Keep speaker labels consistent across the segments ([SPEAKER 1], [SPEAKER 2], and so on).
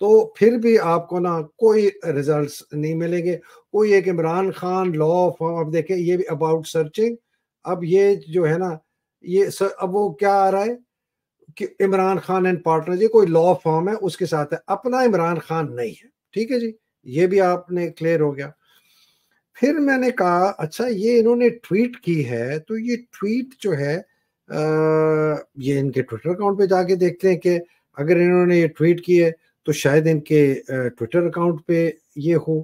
[SPEAKER 1] تو پھر بھی آپ کو نا کوئی ریزلٹس نہیں ملیں گے. کوئی ایک عمران خان لا فارم، اب دیکھیں یہ بھی اباؤٹ سرچنگ، اب یہ جو ہے نا یہ اب وہ کیا آ رہا ہے کہ عمران خان اینڈ پارٹنر، یہ کوئی لا فارم ہے اس کے ساتھ ہے، اپنا عمران خان نہیں ہے. ٹھیک ہے جی، یہ بھی آپ نے کلیئر ہو گیا. پھر میں نے کہا اچھا یہ انہوں نے ٹویٹ کی ہے تو یہ ٹویٹ جو ہے یہ ان کے ٹویٹر اکاؤنٹ پہ جا کے دیکھتے ہیں کہ اگر انہوں نے یہ ٹویٹ کی ہے تو شاید ان کے ٹویٹر اکاؤنٹ پہ یہ ہو.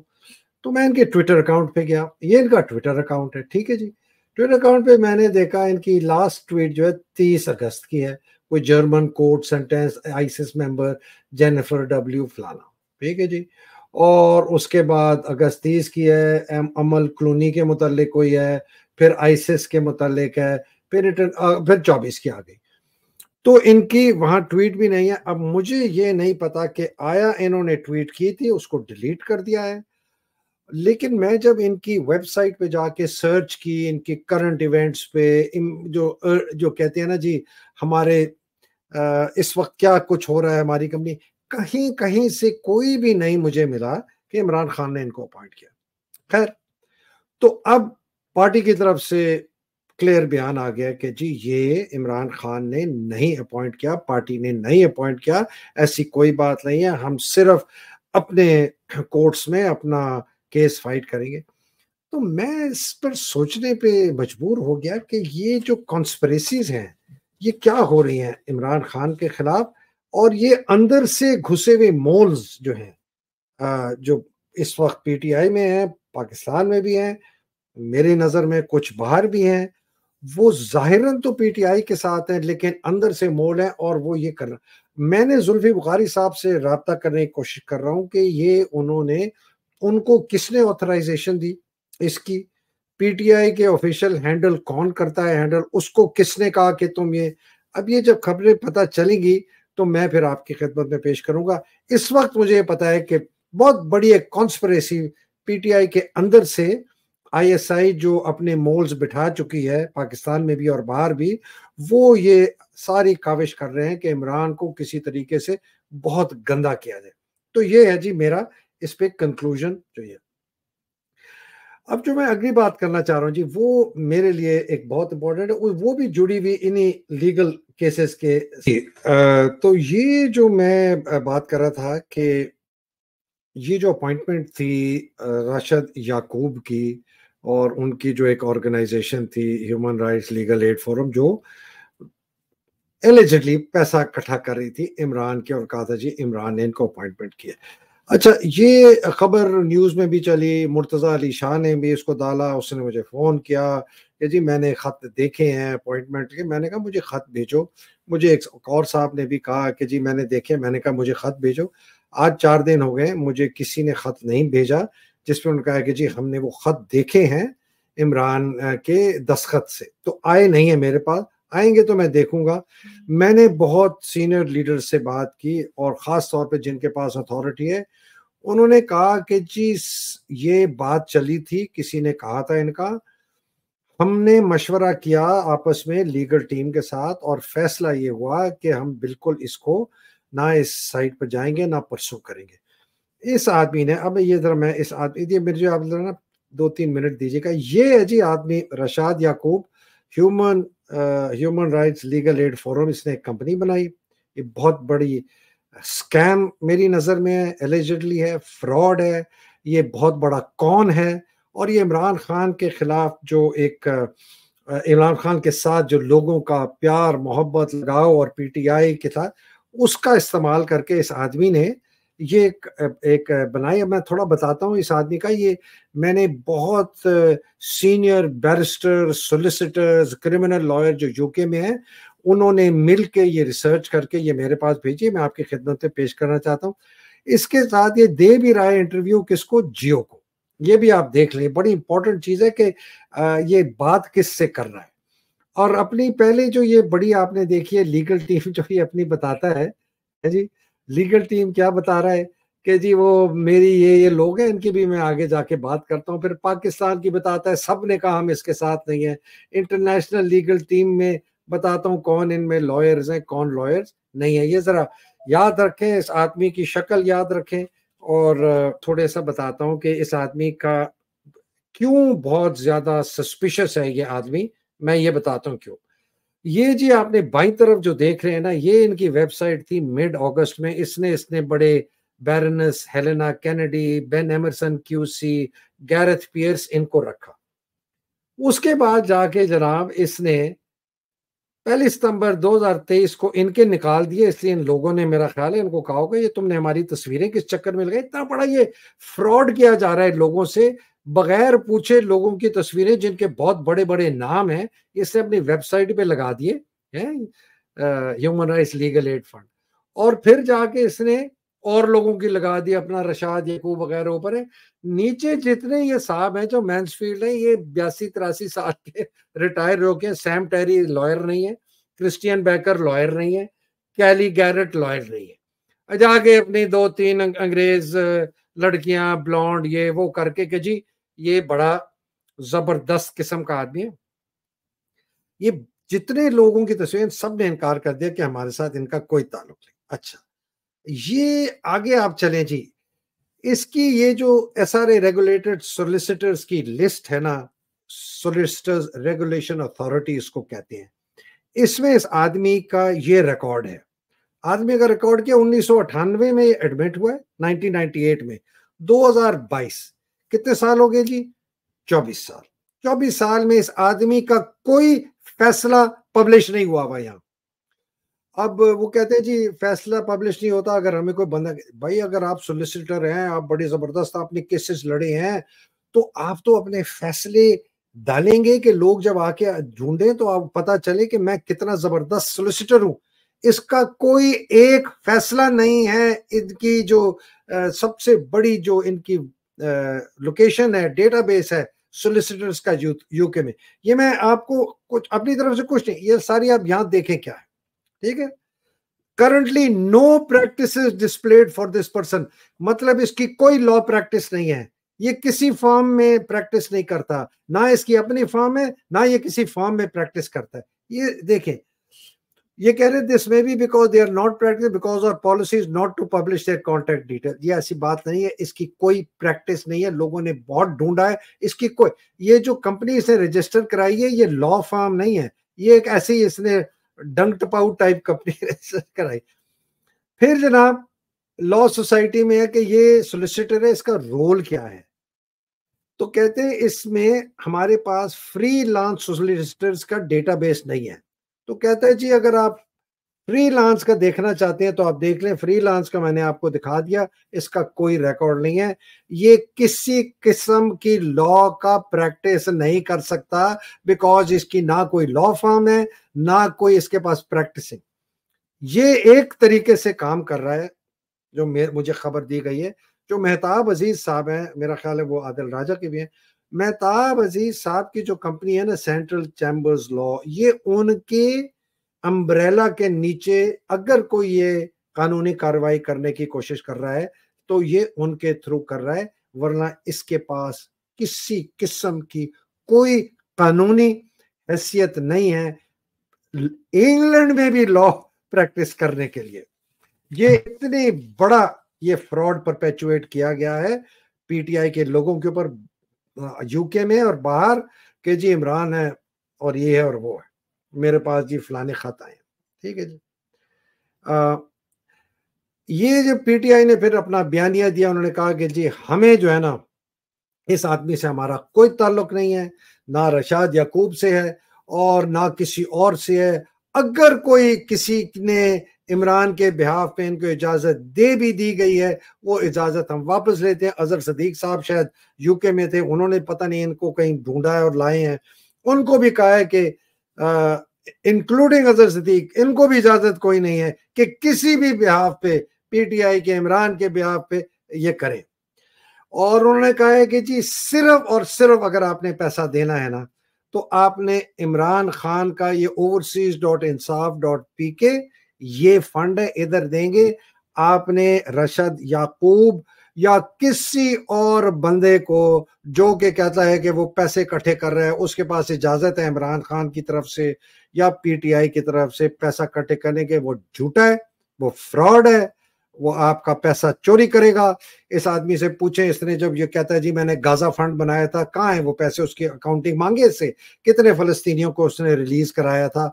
[SPEAKER 1] تو میں ان کے ٹویٹر اکاؤنٹ پہ گیا، یہ ان کا ٹویٹر اکاؤنٹ ہے. ٹھیک ہے جی، ٹویٹر اکاؤنٹ پہ میں نے دیکھا ان کی لاسٹ ٹویٹ جو ہے 30 اگست کی ہے، کوئی جرمن کوڈ سینٹینس آئیسس ممبر جینیفر ڈبلیو فلانا. ٹھیک ہے جی، اور اس کے بعد اگست 30 کی ہے امل کلونی کے متعلق کوئی ہے، پھر آئیسس کے متعلق ہے، پھر 24 کی آ گئی. تو ان کی وہاں ٹویٹ بھی نہیں ہے. اب مجھے یہ نہیں پتا کہ آیا انہوں نے ٹویٹ کی تھی اس کو ڈیلیٹ کر دیا ہے، لیکن میں جب ان کی ویب سائٹ پہ جا کے سرچ کی ان کی کرنٹ ایونٹس پہ، جو کہتے ہیں نا جی ہمارے اس وقت کیا کچھ ہو رہا ہے ہماری کمپنی، کہیں سے کوئی بھی نہیں مجھے ملا کہ عمران خان نے ان کو اپوائنٹ کیا. خیر، تو اب پارٹی کی طرف سے کلیئر بیان آ گیا کہ جی یہ عمران خان نے نہیں اپوائنٹ کیا، پارٹی نے نہیں اپوائنٹ کیا، ایسی کوئی بات نہیں ہے، ہم صرف اپنے کورٹس میں اپنا کیس فائٹ کریں گے. تو میں اس پر سوچنے پہ مجبور ہو گیا کہ یہ جو کانسپریسیز ہیں یہ کیا ہو رہی ہیں عمران خان کے خلاف، اور یہ اندر سے گھسے ہوئے مولز جو ہیں جو اس وقت پی ٹی آئی میں ہیں، پاکستان میں بھی ہیں، میری نظر میں کچھ باہر بھی ہیں، وہ ظاہراً تو پی ٹی آئی کے ساتھ ہیں لیکن اندر سے مول ہیں اور وہ یہ کر رہا. میں نے زلفی بخاری صاحب سے رابطہ کرنے کی کوشش کر رہا ہوں کہ یہ انہوں نے، ان کو کس نے آتھرائزیشن دی اس کی، پی ٹی آئی کے آفیشیل ہینڈل کون کرتا ہے ہینڈل، اس کو کس نے کہا کہ تم یہ. اب یہ جب خبریں پتہ چلیں گی تو میں پھر آپ کی خدمت میں پیش کروں گا. اس وقت مجھے پتا ہے کہ بہت بڑی ایک کانسپریسی پی ٹی آئی کے اندر سے آئی ایس آئی جو اپنے مولز بٹھا چکی ہے پاکستان میں بھی اور باہر بھی، وہ یہ ساری کاوش کر رہے ہیں کہ عمران کو کسی طریقے سے بہت گندا کیا جائے. تو یہ ہے جی میرا اس پہ کنکلوژن جو یہ. اب جو میں اگلی بات کرنا چاہ رہا ہوں جی وہ میرے لیے ایک بہت امپورٹنٹ ہے، وہ بھی جڑی ہوئی انہی لیگل کیسز کے. تو یہ جو میں بات کر رہا تھا کہ یہ جو اپوائنٹمنٹ تھی راشد یعقوب کی، اور ان کی جو ایک آرگنائزیشن تھی human rights legal aid forum, جو ایلیجڈلی پیسہ اکٹھا کر رہی تھی عمران کے، اور کہا تھا جی عمران نے ان کو اپوائنٹمنٹ کیا. اچھا یہ خبر نیوز میں بھی چلی، مرتضیٰ علی شاہ نے بھی اس کو ڈالا، اس نے مجھے فون کیا کہ جی میں نے خط دیکھے ہیں اپوائنٹمنٹ کے. میں نے کہا مجھے خط بھیجو. مجھے ایک اور صاحب نے بھی کہا کہ جی میں نے دیکھے. میں نے کہا مجھے خط بھیجو. آج 4 دن ہو گئے مجھے کسی نے خط نہیں بھیجا جس پہ انہوں نے کہا کہ جی ہم نے وہ خط دیکھے ہیں عمران کے دستخط سے، تو آئے نہیں ہیں میرے پاس، آئیں گے تو میں دیکھوں گا. میں نے بہت سینئر لیڈر سے بات کی، اور خاص طور پہ جن کے پاس اتھارٹی ہے، انہوں نے کہا کہ جی یہ بات چلی تھی، کسی نے کہا تھا ان کا، ہم نے مشورہ کیا آپس میں لیگل ٹیم کے ساتھ، اور فیصلہ یہ ہوا کہ ہم بالکل اس کو نہ اس سائٹ پر جائیں گے نہ پرسو کریں گے. اس آدمی نے، اب یہ ذرا میں اس آدمی، میرے جو آپ ذرا نا 2-3 منٹ دیجیے گا، یہ ہے جی آدمی Rashad Yaqub, human rights legal aid forum, اس نے ایک کمپنی بنائی. یہ بہت بڑی اسکیم میری نظر میں ایلیجڈلی ہے، فراڈ ہے، یہ بہت بڑا کون ہے. اور یہ عمران خان کے خلاف جو ایک عمران خان کے ساتھ جو لوگوں کا پیار محبت لگاؤ اور پی ٹی آئی کے ساتھ، اس کا استعمال کر کے اس آدمی نے یہ ایک بنائی. اب میں تھوڑا بتاتا ہوں اس آدمی کا. یہ میں نے بہت سینئر بیرسٹر، سولیسیٹرز، کرمنل لائر جو یو کے میں ہیں، انہوں نے مل کے یہ ریسرچ کر کے یہ میرے پاس بھیجی، میں آپ کی خدمت میں پیش کرنا چاہتا ہوں. اس کے ساتھ یہ دے بھی رہا ہے انٹرویو کس کو، جیو کو. یہ بھی آپ دیکھ لیں، بڑی امپورٹنٹ چیز ہے کہ یہ بات کس سے کر رہا ہے. اور اپنی پہلے جو یہ بڑی آپ نے دیکھی ہے لیگل ٹیم جو یہ اپنی بتاتا ہے جی، لیگل ٹیم کیا بتا رہا ہے کہ جی وہ میری یہ لوگ ہیں، ان کی بھی میں آگے جا کے بات کرتا ہوں. پھر پاکستان کی بتاتا ہے سب نے کہا ہم اس کے ساتھ نہیں ہیں. انٹرنیشنل لیگل ٹیم میں بتاتا ہوں کون ان میں لائرز ہیں کون لائرز نہیں ہے. یہ ذرا یاد رکھیں، اس آدمی کی شکل یاد رکھیں، اور تھوڑے سا بتاتا ہوں کہ اس آدمی کا کیوں بہت زیادہ سسپیشس ہے یہ آدمی، میں یہ بتاتا ہوں کیوں۔ یہ جی آپ نے بائیں طرف جو دیکھ رہے ہیں نا، یہ ان کی ویب سائٹ تھی مڈ اگست میں، اس نے بڑے بیرنس ہیلینا کینیڈی، بین ایمرسن کیو سی، گیرتھ پیئرس ان کو رکھا۔ اس کے بعد جا کے جناب اس نے 1 ستمبر 2023 کو ان کے نکال دیے، اس لیے ان لوگوں نے میرا خیال ہے ان کو کہا ہوگا یہ تم نے ہماری تصویریں کس چکر میں لگائی۔ اتنا بڑا یہ فراڈ کیا جا رہا ہے لوگوں سے، بغیر پوچھے لوگوں کی تصویریں جن کے بہت بڑے بڑے نام ہیں، اس نے اپنی ویب سائٹ پہ لگا دیے human rights legal add fund, اور پھر جا کے اس نے اور لوگوں کی لگا دی، اپنا رشاد یعقوب وغیرہ اوپر ہے۔ نیچے جتنے یہ صاحب ہیں جو مینسفیلڈ ہیں، یہ 82-83 سال کے ریٹائر ہو کے، سیم ٹیری لائر نہیں ہے، کرسٹین بیکر لائر نہیں ہے، کیلی گیرٹ لائر نہیں ہے، جا کے اپنی 2-3 انگریز لڑکیاں بلونڈ یہ وہ کر کے کہ جی یہ بڑا زبردست قسم کا آدمی ہے۔ یہ جتنے لوگوں کی تصویریں سب نے انکار کر دیا کہ ہمارے ساتھ ان کا کوئی تعلق نہیں۔ اچھا، یہ آگے آپ چلیں جی، اس کی یہ جو ایس آر اے ریگولیٹڈ سولیسیٹرز کی لسٹ ہے نا، سولیسیٹرز ریگولیشن اتھارٹی اس کو کہتے ہیں، اس میں اس آدمی کا یہ ریکارڈ ہے۔ آدمی کا ریکارڈ کیا 1998 میں یہ ایڈمٹ ہوا ہے، 1998 میں، 2022 کتنے سال ہو گئے جی؟ 24 سال۔ 24 سال میں اس آدمی کا کوئی فیصلہ پبلش نہیں ہوا ہوا یہاں۔ اب وہ کہتے ہیں جی فیصلہ پبلش نہیں ہوتا اگر ہمیں کوئی بندہ، بھائی اگر آپ سولیسیٹر ہیں، آپ بڑی زبردست آپ نے کیسز لڑے ہیں، تو آپ تو اپنے فیصلے ڈالیں گے کہ لوگ جب آ کے ڈھونڈیں تو آپ پتا چلے کہ میں کتنا زبردست سولیسیٹر ہوں۔ اس کا کوئی ایک فیصلہ نہیں ہے۔ ان کی جو سب سے بڑی جو ان کی لوکیشن ہے، ڈیٹا بیس ہے سولیسیٹرز کا یو کے میں، یہ میں آپ کو کچھ اپنی طرف سے کچھ نہیں، یہ ساری آپ یہاں دیکھیں کیا ہے، ٹھیک ہے۔ Currently no practices displayed for this person, مطلب اس کی کوئی لا پریکٹس نہیں ہے، یہ کسی فارم میں پریکٹس نہیں کرتا، نہ اس کی اپنی فارم ہے، نہ یہ کسی فارم میں پریکٹس کرتا ہے۔ یہ دیکھیں، یہ کہہ رہے دس میں بھی because they are not practice because our policy is not to publish their contact detail. یہ ایسی بات نہیں ہے، اس کی کوئی پریکٹس نہیں ہے، لوگوں نے بہت ڈھونڈا ہے، اس کی کوئی، یہ جو کمپنی اس نے رجسٹر کرائی ہے یہ لا فارم نہیں ہے، یہ ایک ایسی اس نے ڈنگ ٹپاؤ ٹائپ کمپنی رجسٹر کرائی۔ پھر جناب لا سوسائٹی میں ہے کہ یہ سولیسیٹر ہے، اس کا رول کیا ہے؟ تو کہتے ہیں اس میں ہمارے پاس فری لانس سولیسیٹرز کا ڈیٹا بیس نہیں ہے۔ تو کہتا ہے جی اگر آپ فری لانس کا دیکھنا چاہتے ہیں تو آپ دیکھ لیں، فری لانس کا میں نے آپ کو دکھا دیا، اس کا کوئی ریکارڈ نہیں ہے، یہ کسی قسم کی لا کا پریکٹس نہیں کر سکتا بیکاز اس کی نہ کوئی لا فارم ہے، نہ کوئی اس کے پاس پریکٹسنگ۔ یہ ایک طریقے سے کام کر رہا ہے جو مجھے خبر دی گئی ہے، جو مہتاب عزیز صاحب ہیں، میرا خیال ہے وہ عادل راجہ کے بھی ہیں، مہتاب عزیز صاحب کی جو کمپنی ہے نا سینٹرل چیمبرز لا، یہ ان کے امبریلا کے نیچے اگر کوئی یہ قانونی کارروائی کرنے کی کوشش کر رہا ہے تو یہ ان کے تھرو کر رہا ہے، ورنہ اس کے پاس کسی قسم کی کوئی قانونی حیثیت نہیں ہے انگلینڈ میں بھی لا پریکٹس کرنے کے لیے۔ یہ اتنی بڑا یہ فراڈ پرپیچویٹ کیا گیا ہے پی ٹی آئی کے لوگوں کے اوپر یو کے میں اور باہر کہ جی عمران ہے اور یہ ہے اور وہ ہے، میرے پاس جی فلانے خط آئے، ٹھیک ہے جی۔ یہ جو پی ٹی آئی نے پھر اپنا بیانیہ دیا، انہوں نے کہا کہ جی ہمیں جو ہے نا اس آدمی سے ہمارا کوئی تعلق نہیں ہے، نہ رشاد یعقوب سے ہے اور نہ کسی اور سے ہے، اگر کوئی کسی نے عمران کے بہاف پہ ان کو اجازت دے بھی دی گئی ہے وہ اجازت ہم واپس لیتے ہیں۔ اظہر صدیق صاحب شاید یو کے میں تھے، انہوں نے پتہ نہیں ان کو کہیں ڈھونڈا ہے اور لائے ہیں، ان کو بھی کہا ہے کہ انکلوڈنگ اظہر صدیق، ان کو بھی اجازت کوئی نہیں ہے کہ کسی بھی بہاف پہ پی ٹی آئی کے عمران کے بہاف پہ یہ کریں۔ اور انہوں نے کہا ہے کہ جی صرف اور صرف اگر آپ نے پیسہ دینا ہے نا تو آپ نے عمران خان کا یہ overseas.insaf.pk یہ فنڈ ہے، ادھر دیں گے، آپ نے رشد یعقوب یا کسی اور بندے کو جو کہ کہتا ہے کہ وہ پیسے اکٹھے کر رہا ہے، اس کے پاس اجازت ہے عمران خان کی طرف سے یا پی ٹی آئی کی طرف سے پیسہ اکٹھے کرنے کے، وہ جھوٹا ہے، وہ فراڈ ہے، وہ آپ کا پیسہ چوری کرے گا. اس آدمی سے پوچھیں، اس نے جب یہ کہتا ہے جی میں نے غازہ فنڈ بنایا تھا، کہاں ہیں وہ پیسے؟ اس کی اکاؤنٹنگ مانگے اس سے، کتنے فلسطینیوں کو اس نے ریلیز کرایا تھا،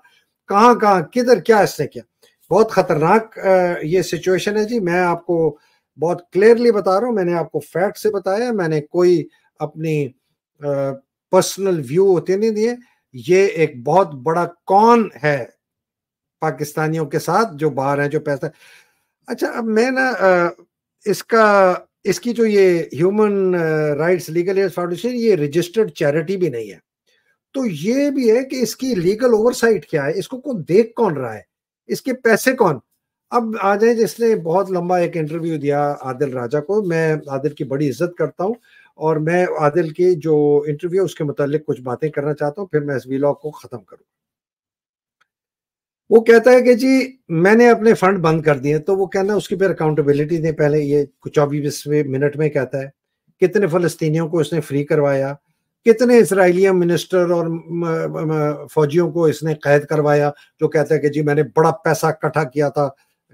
[SPEAKER 1] کہاں کہاں کدھر کیا اس نے کیا. بہت خطرناک یہ سچویشن ہے جی. میں آپ کو بہت کلیئرلی بتا رہا ہوں، میں نے آپ کو فیکٹ سے بتایا، میں نے کوئی اپنی پرسنل ویو ہوتے نہیں دیے. یہ ایک بہت بڑا کون ہے پاکستانیوں کے ساتھ جو باہر ہیں جو پیسہ. اچھا اب میں نا اس کی جو یہ human rights legal add foundation یہ رجسٹرڈ چیریٹی بھی نہیں ہے، تو یہ بھی ہے کہ اس کی لیگل اوور سائٹ کیا ہے، اس کو کون دیکھ کون رہا ہے، اس کے پیسے کون. اب آ جائیں، جس نے بہت لمبا ایک انٹرویو دیا عادل راجہ کو، میں عادل کی بڑی عزت کرتا ہوں اور میں عادل کی جو انٹرویو اس کے متعلق کچھ باتیں کرنا چاہتا ہوں، پھر میں اس ویلاگ کو ختم کروں. وہ کہتا ہے کہ جی میں نے اپنے فنڈ بند کر دیے، تو وہ کہنا اس کی پھر اکاؤنٹیبلٹی دیں. پہلے یہ 24 منٹ میں کہتا ہے کتنے فلسطینیوں کو اس نے فری کروایا، کتنے اسرائیلی منسٹر اور فوجیوں کو اس نے قید کروایا، جو کہتا ہے کہ جی میں نے بڑا پیسہ اکٹھا کیا تھا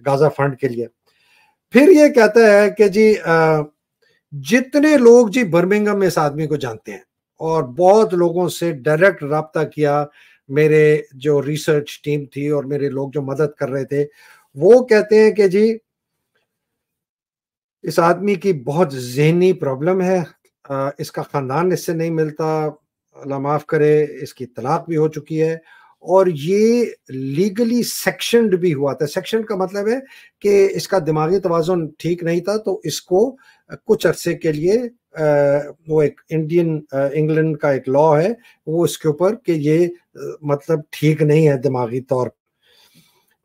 [SPEAKER 1] غازہ فنڈ کے لیے. پھر یہ کہتا ہے کہ جی جتنے لوگ جی برمنگھم میں اس آدمی کو جانتے ہیں اور بہت لوگوں سے ڈائریکٹ رابطہ کیا، میرے جو ریسرچ ٹیم تھی اور میرے لوگ جو مدد کر رہے تھے، وہ کہتے ہیں کہ جی اس آدمی کی بہت ذہنی پرابلم ہے، اس کا خاندان اس سے نہیں ملتا، اللہ معاف کرے اس کی طلاق بھی ہو چکی ہے، اور یہ لیگلی سیکشنڈ بھی ہوا تھا. سیکشن کا مطلب ہے کہ اس کا دماغی توازن ٹھیک نہیں تھا، تو اس کو کچھ عرصے کے لیے وہ ایک انگلینڈ کا ایک لا ہے وہ اس کے اوپر کہ یہ مطلب ٹھیک نہیں ہے دماغی طور.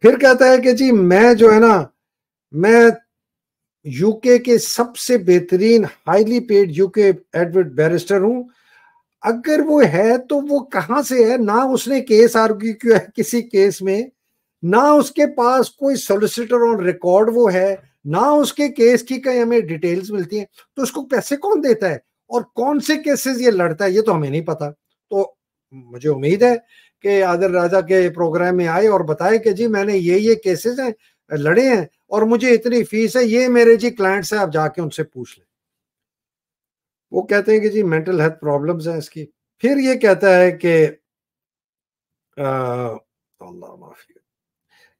[SPEAKER 1] پھر کہتا ہے کہ جی میں جو ہے نا، میں یو کے کے سب سے بہترین ہائیلی پیڈ یو کے ایڈوکیٹ بیرسٹر ہوں. اگر وہ ہے تو وہ کہاں سے ہے؟ نہ اس نے کیس آرگیو کیا ہے کسی کیس میں، نہ اس کے پاس کوئی سولیسیٹر آن ریکارڈ وہ ہے، نہ اس کے کیس کی کہیں ہمیں ڈیٹیلز ملتی ہیں. تو اس کو پیسے کون دیتا ہے اور کون سے کیسز یہ لڑتا ہے، یہ تو ہمیں نہیں پتا. تو مجھے امید ہے کہ عادل راجہ کے پروگرام میں آئے اور بتائے کہ جی میں نے یہ کیسز ہیں لڑے ہیں اور مجھے اتنی فیس ہے، یہ میرے جی کلائنٹس ہیں، آپ جا کے ان سے پوچھ لیں. وہ کہتے ہیں کہ جی مینٹل ہیلتھ پرابلمز ہیں اس کی. پھر یہ کہتا ہے کہ اللہ معافی،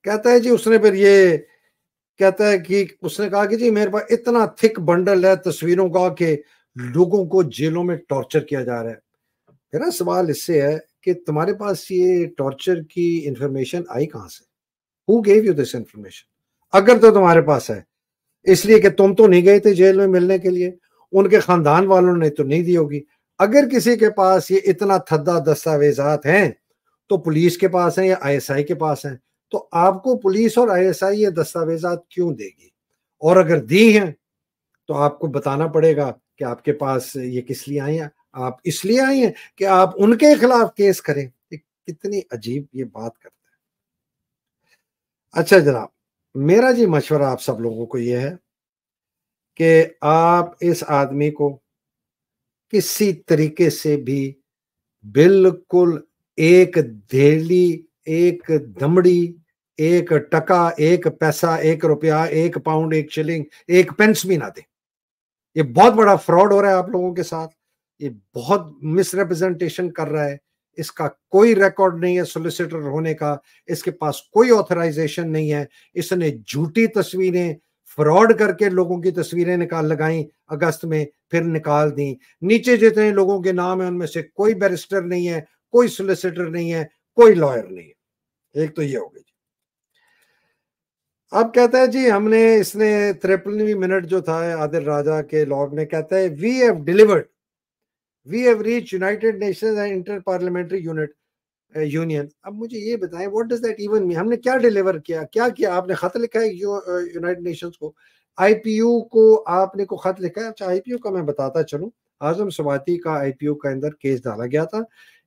[SPEAKER 1] کہتا ہے جی اس نے پھر یہ کہتا ہے کہ اس نے کہا کہ جی میرے پاس اتنا تھک بنڈل ہے تصویروں کا کہ لوگوں کو جیلوں میں ٹارچر کیا جا رہا ہے. میرا سوال اس سے ہے کہ تمہارے پاس یہ ٹارچر کی انفارمیشن آئی کہاں سے؟ Who gave you this information؟ اگر تو تمہارے پاس ہے، اس لیے کہ تم تو نہیں گئے تھے جیل میں ملنے کے لیے، ان کے خاندان والوں نے تو نہیں دی ہوگی. اگر کسی کے پاس یہ اتنا تھدا دستاویزات ہیں تو پولیس کے پاس ہیں یا آئی ایس آئی کے پاس ہیں، تو آپ کو پولیس اور آئی ایس آئی یہ دستاویزات کیوں دے گی؟ اور اگر دی ہیں تو آپ کو بتانا پڑے گا کہ آپ کے پاس یہ کس لیے آئی ہیں. آپ اس لیے آئی ہیں کہ آپ ان کے خلاف کیس کریں. کتنی عجیب یہ بات کرتے ہیں. اچھا جناب، میرا جی مشورہ آپ سب لوگوں کو یہ ہے کہ آپ اس آدمی کو کسی طریقے سے بھی بالکل ایک دھیلی، ایک دمڑی، ایک ٹکا، ایک پیسہ، ایک روپیہ، ایک پاؤنڈ، ایک شلنگ، ایک پینس بھی نہ دیں. یہ بہت بڑا فراڈ ہو رہا ہے آپ لوگوں کے ساتھ، یہ بہت مس ریپرزنٹیشن کر رہا ہے. اس کا کوئی ریکارڈ نہیں ہے سولیسیٹر ہونے کا، اس کے پاس کوئی آتھرائزیشن نہیں ہے. اس نے جھوٹی تصویریں فراڈ کر کے لوگوں کی تصویریں لگائیں اگست میں، پھر نکال دیں. نیچے جتنے لوگوں کے نام ہیں ان میں سے کوئی بیرسٹر نہیں ہے، کوئی سولیسیٹر نہیں ہے، کوئی لائر نہیں ہے. ایک تو یہ ہو گئی. اب کہتا ہے جی ہم نے، اس نے 53 منٹ جو تھا عادل راجہ کے لاگ میں، کہتا ہے we have delivered, we have reach United Nations and Inter Parliamentary Union. اب مجھے یہ بتائیں what does that even mean? ہم نے کیا ڈیلیور کیا؟ کیا آپ نے خط لکھا ہے یونائٹڈ نیشنز کو؟ آئی پی یو کو آپ نے کو خط لکھا ہے؟ اچھا آئی پی یو کا میں بتاتا چلوں، اعظم سواتی کا آئی پی یو کا اندر کیس ڈالا گیا تھا،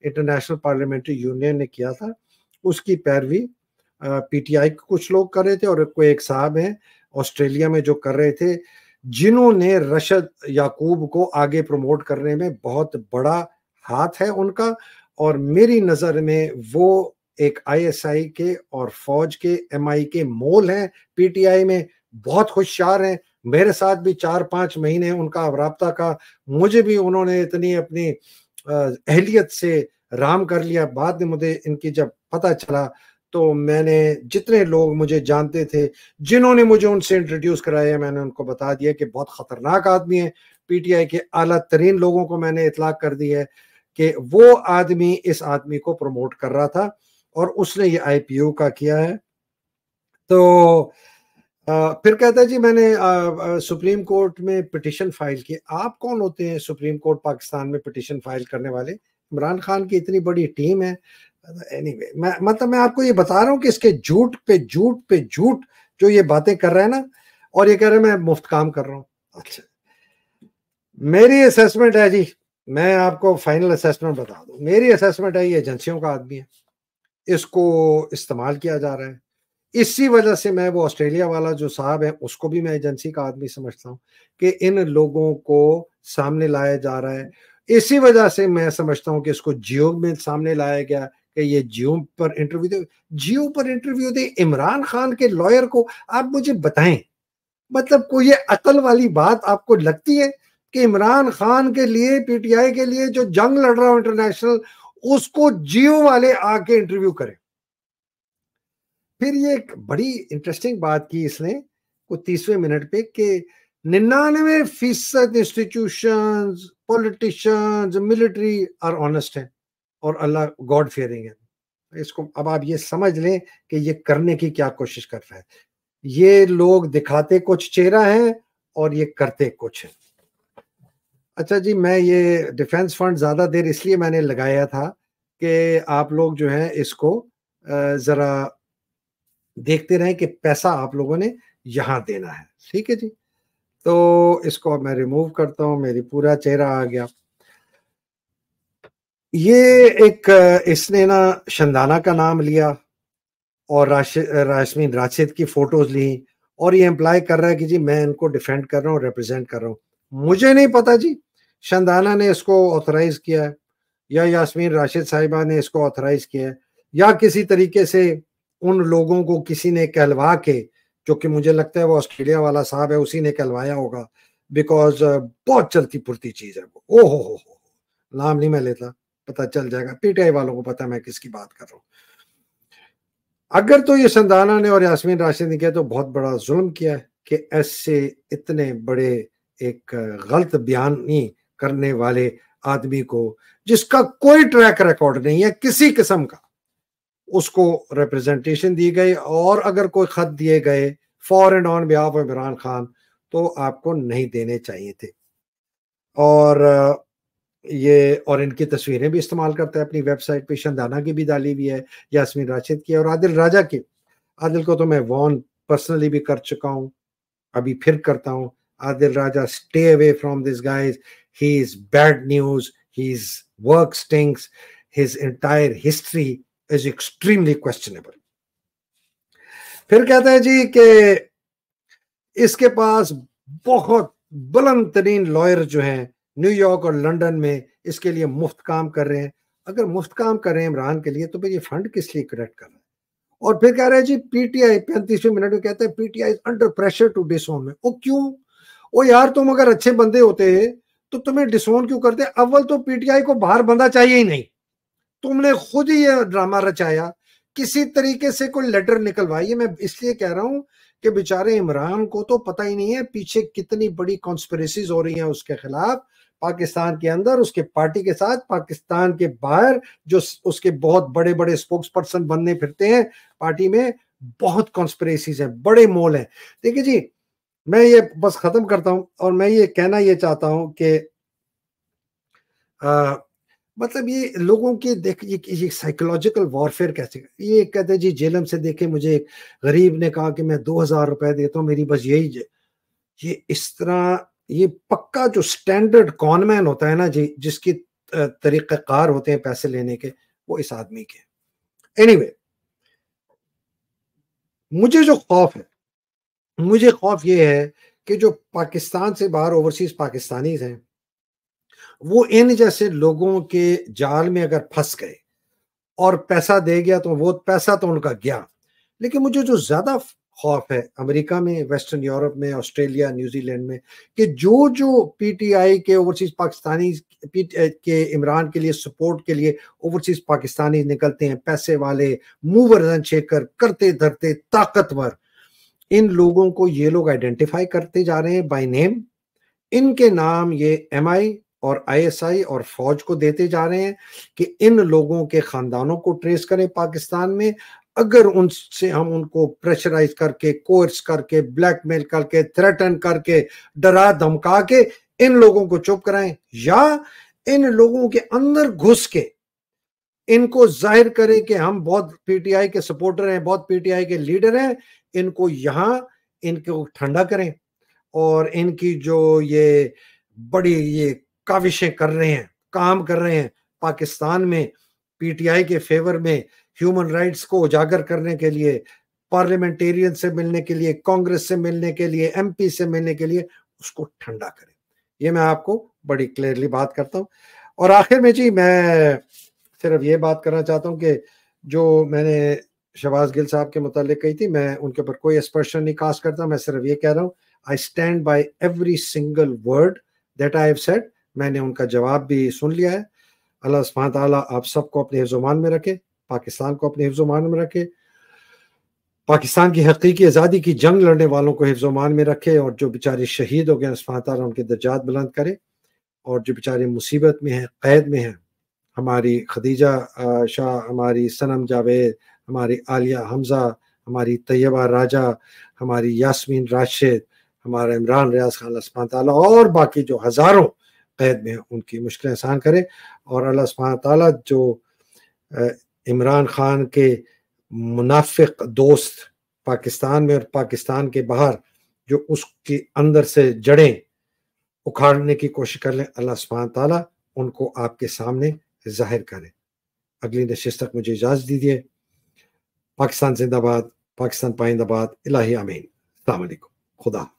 [SPEAKER 1] انٹرنیشنل پارلیمنٹری یونین نے کیا تھا. اس کی پیروی پی ٹی آئی کچھ لوگ کر رہے تھے، اور کوئی ایک صاحب ہیں آسٹریلیا میں جو کر رہے تھے، جنہوں نے رشد یعقوب کو آگے پروموٹ کرنے میں بہت بڑا ہاتھ ہے ان کا. اور میری نظر میں وہ ایک ISI کے اور فوج کے MI کے مول ہیں PTI میں، بہت ہوشیار ہیں، میرے ساتھ بھی 4-5 مہینے ان کا رابطہ کا، مجھے بھی انہوں نے اتنی اپنی اہلیت سے رام کر لیا. بعد میں مجھے ان کی جب پتہ چلا تو میں نے جتنے لوگ مجھے جانتے تھے جنہوں نے مجھے ان سے انٹروڈیوس کرایا، میں نے ان کو بتا دیا کہ بہت خطرناک آدمی ہے. PTI کے اعلیٰ ترین لوگوں کو میں نے اطلاع کر دی ہے کہ وہ آدمی اس آدمی کو پروموٹ کر رہا تھا اور اس نے یہ IPO کا کیا ہے. تو پھر کہتا ہے جی میں نے سپریم کورٹ میں پٹیشن فائل کی. آپ کون ہوتے ہیں سپریم کورٹ پاکستان میں پٹیشن فائل کرنے والے؟ عمران خان کی اتنی بڑی ٹیم ہے. anyway, مطلب میں آپ کو یہ بتا رہا ہوں کہ اس کے جھوٹ پہ جھوٹ پہ جھوٹ جو یہ باتیں کر رہے ہیں نا، اور یہ کہہ رہے ہیں میں مفت کام کر رہا ہوں. اچھا، میری اسیسمنٹ ہے جی، میں آپ کو فائنل اسیسمنٹ بتا دوں. میری اسیسمنٹ ہے یہ ایجنسیوں کا آدمی ہے، اس کو استعمال کیا جا رہا ہے. اسی وجہ سے میں وہ آسٹریلیا والا جو صاحب ہے اس کو بھی میں ایجنسی کا آدمی سمجھتا ہوں کہ ان لوگوں کو سامنے لایا جا رہا ہے. اسی وجہ سے میں سمجھتا ہوں کہ اس کو جیو میں سامنے لایا گیا کہ یہ جیو پر انٹرویو دے عمران خان کے لائر کو. آپ مجھے بتائیں، مطلب کوئی عقل والی بات آپ کو لگتی ہے کہ عمران خان کے لیے PTI کے لیے جو جنگ لڑ رہا ہو انٹرنیشنل، اس کو جیو والے آ کے انٹرویو کریں؟ پھر یہ ایک بڑی انٹرسٹنگ بات کی اس نے کو 30ویں منٹ پہ کہ 99% institutions, politicians, military are honest ہیں اور اللہ گاڈ فیئرنگ ہے. اس کو اب آپ یہ سمجھ لیں کہ یہ کرنے کی کیا کوشش کر رہا ہے. یہ لوگ دکھاتے کچھ چہرہ ہیں اور یہ کرتے کچھ ہیں. اچھا جی، میں یہ ڈیفنس فنڈ زیادہ دیر اس لیے میں نے لگایا تھا کہ آپ لوگ جو ہیں اس کو ذرا دیکھتے رہیں کہ پیسہ آپ لوگوں نے یہاں دینا ہے. ٹھیک ہے جی، تو اس کو میں ریموو کرتا ہوں. میری پورا چہرہ آ گیا. یہ ایک اس نے نا شندانہ کا نام لیا اور یاسمین راشد کی فوٹوز لی اور یہ امپلائی کر رہا ہے کہ جی میں ان کو ڈیفینڈ کر رہا ہوں، ریپرزینٹ کر رہا ہوں. مجھے نہیں پتا جی شندانہ نے اس کو آتھرائز کیا ہے یا یاسمین راشد صاحبہ نے اس کو آتھرائز کیا ہے یا کسی طریقے سے ان لوگوں کو کسی نے کہلوا کے، جو کہ مجھے لگتا ہے وہ آسٹریلیا والا صاحب ہے اسی نے کہلوایا ہوگا، بیکاز بہت چلتی پھرتی چیز ہے وہ. او ہو نام نہیں میں لیتا، پتہ چل جائے گا. PTI والوں کو پتہ میں کس کی بات کر رہا ہوں. اگر تو یہ شندانہ نے اور یاسمین راشد نے کیا تو بہت بڑا ظلم کیا ہے کہ ایسے اتنے بڑے ایک غلط بیانی کرنے والے آدمی کو، جس کا کوئی ٹریک ریکارڈ نہیں ہے کسی قسم کا، اس کو ریپرزنٹیشن دی گئی. اور اگر کوئی خط دیے گئے for and on behalf of Imran Khan تو آپ کو نہیں دینے چاہیے تھے. اور یہ اور ان کی تصویریں بھی استعمال کرتا ہے اپنی ویب سائٹ پہ. شندانہ کی بھی ڈالی ہوئی ہے، یاسمین راشد کی اور عادل راجہ کی. عادل کو تو میں وارن پرسنلی بھی کر چکا ہوں، ابھی پھر کرتا ہوں. عادل راجہ stay away from this guys, he is bad news, his work stinks, his entire history is extremely questionable. پھر کہتا ہے جی کہ اس کے پاس بہت بلند ترین لائر جو ہیں نیو یارک اور لنڈن میں اس کے لیے مفت کام کر رہے ہیں. اگر مفت کام کر رہے ہیں عمران کے لیے تو پھر یہ فنڈ کس لیے کریکٹ کر رہے ہیں؟ اور پھر کہہ رہے ہیں جی PTI 35ویں منٹ میں کہتا ہے PTI is under pressure to disown میں. وہ کیوں؟ وہ یار تم اگر اچھے بندے ہوتے تو تمہیں ڈسون کیوں کرتے؟ اول تو PTI کو باہر بندہ چاہیے ہی نہیں، تم نے خود ہی یہ ڈرامہ رچایا. کسی طریقے سے کوئی لیٹر نکلوائی. میں اس لیے کہہ رہا ہوں کہ بیچارے عمران کو تو پتہ ہی نہیں ہے پیچھے کتنی بڑی کانسپریسیز ہو رہی ہیں اس کے خلاف، پاکستان کے اندر اس کے پارٹی کے ساتھ، پاکستان کے باہر جو اس کے بہت بڑے بڑے اسپوکس پرسن بننے پھرتے ہیں پارٹی میں. بہت کانسپریسیز ہیں، بڑے مول ہیں. دیکھیں جی، میں یہ بس ختم کرتا ہوں اور میں یہ کہنا یہ چاہتا ہوں کہ مطلب یہ لوگوں کے دیکھ یہ سائیکولوجیکل وارفیئر کیسے. یہ کہتے ہیں جی جیلم سے دیکھیں مجھے ایک غریب نے کہا کہ میں 2000 روپے دیتا ہوں میری بس یہی یہ اس طرح یہ پکا جو سٹینڈرڈ کون مین ہوتا ہے نا جی، جس کی طریقہ کار ہوتے ہیں پیسے لینے کے، وہ اس آدمی کے. اینی مجھے جو خوف ہے، مجھے خوف یہ ہے کہ جو پاکستان سے باہر اوورسیز پاکستانیز ہیں وہ ان جیسے لوگوں کے جال میں اگر پھنس گئے اور پیسہ دے گیا تو وہ پیسہ تو ان کا گیا. لیکن مجھے جو زیادہ خوف ہے امریکہ میں، ویسٹرن یورپ میں، آسٹریلیا، نیوزی لینڈ میں، کہ جو پی ٹی آئی کے اوورسیز پاکستانی کے عمران کے لیے سپورٹ کے لیے اوورسیز پاکستانی نکلتے ہیں، پیسے والے، موور اینڈ شیکر، کرتے دھرتے طاقتور، ان لوگوں کو یہ لوگ آئیڈینٹیفائی کرتے جا رہے ہیں بائی نیم. ان کے نام یہ ایم آئی اور آئی ایس آئی اور فوج کو دیتے جا رہے ہیں کہ ان لوگوں کے خاندانوں کو ٹریس کریں پاکستان میں. اگر ان سے ہم ان کو پریشرائز کر کے، کورس کر کے، بلیک میل کر کے، تھریٹن کر کے، ڈرا دھمکا کے ان لوگوں کو چپ کرائیں، یا ان لوگوں کے اندر گھس کے ان کو ظاہر کریں کہ ہم بہت پی ٹی آئی کے سپورٹر ہیں، بہت پی ٹی آئی کے لیڈر ہیں، ان کو یہاں ان کو ٹھنڈا کریں. اور ان کی جو یہ بڑی یہ کاوشیں کر رہے ہیں، کام کر رہے ہیں پاکستان میں پی ٹی آئی کے فیور میں، ہیومن رائٹس کو اجاگر کرنے کے لیے، پارلیمنٹیرین سے ملنے کے لیے، کانگریس سے ملنے کے لیے، ایم پی سے ملنے کے لیے، اس کو ٹھنڈا کریں. یہ میں آپ کو بڑی کلیئرلی بات کرتا ہوں. اور آخر میں جی میں صرف یہ بات کرنا چاہتا ہوں کہ جو میں نے شہباز گل صاحب کے متعلق کہی تھی، میں ان کے اوپر کوئی اسپرشن نہیں کاسٹ کرتا. میں صرف یہ کہہ رہا ہوں I stand by every single word that I have said. میں نے ان کا جواب بھی سن لیا ہے. اللہ سبحانہ تعالیٰ آپ سب کو اپنے حفظ و امان میں رکھے، پاکستان کو اپنے حفظ و امان میں رکھے، پاکستان کی حقیقی آزادی کی جنگ لڑنے والوں کو حفظ و امان میں رکھے، اور جو بیچارے شہید ہو گئے سبحانہ تعالیٰ ان کے درجات بلند کرے، اور جو بیچارے مصیبت میں ہیں، قید میں ہیں، ہماری خدیجہ شاہ، ہماری صنم جاوید، ہماری عالیہ حمزہ، ہماری طیبہ راجہ، ہماری یاسمین راشد، ہمارا عمران ریاض خان، اللہ سبحانہ تعالیٰ اور باقی جو ہزاروں قید میں ہیں ان کی مشکلیں آسان کرے. اور اللہ سبحانہ تعالیٰ جو عمران خان کے منافق دوست پاکستان میں اور پاکستان کے باہر جو اس کے اندر سے جڑیں اکھاڑنے کی کوشش کر لیں، اللہ سبحانہ تعالیٰ ان کو آپ کے سامنے ظاہر کرے. اگلی نشست تک مجھے اجازت دیجیے. پاکستان زندہ باد، پاکستان پائندہ باد، الہی آمین. السلام علیکم. خدا